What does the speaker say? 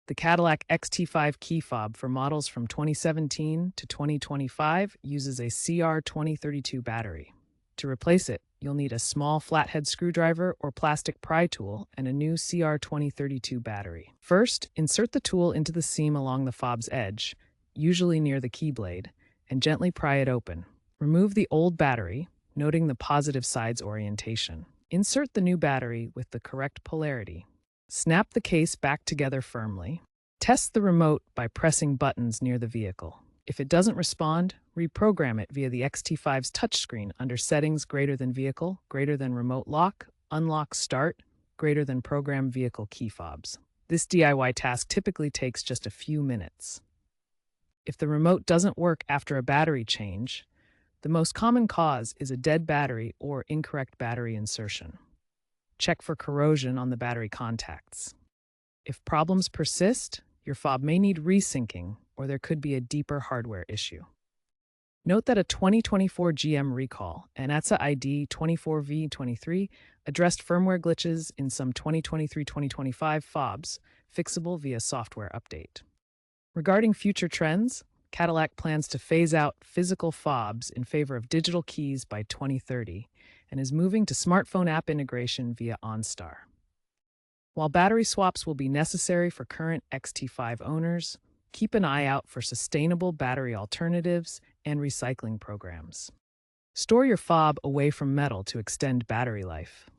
The Cadillac XT5 key fob for models from 2017 to 2025 uses a CR2032 battery. To replace it, you'll need a small flathead screwdriver or plastic pry tool and a new CR2032 battery. First, insert the tool into the seam along the fob's edge, usually near the key blade, and gently pry it open. Remove the old battery, noting the positive side's orientation. Insert the new battery with the correct polarity. Snap the case back together firmly. Test the remote by pressing buttons near the vehicle. If it doesn't respond, reprogram it via the XT5's touchscreen under Settings greater than Vehicle, greater than Remote Lock, Unlock Start, greater than Program Vehicle key fobs. This DIY task typically takes just a few minutes. If the remote doesn't work after a battery change, the most common cause is a dead battery or incorrect battery insertion. Check for corrosion on the battery contacts. If problems persist, your fob may need resyncing, or there could be a deeper hardware issue. Note that a 2024 GM recall, an ATSA ID 24V23, addressed firmware glitches in some 2023-2025 fobs, fixable via software update. Regarding future trends, Cadillac plans to phase out physical fobs in favor of digital keys by 2030 and is moving to smartphone app integration via OnStar. While battery swaps will be necessary for current XT5 owners, keep an eye out for sustainable battery alternatives and recycling programs. Store your fob away from metal to extend battery life.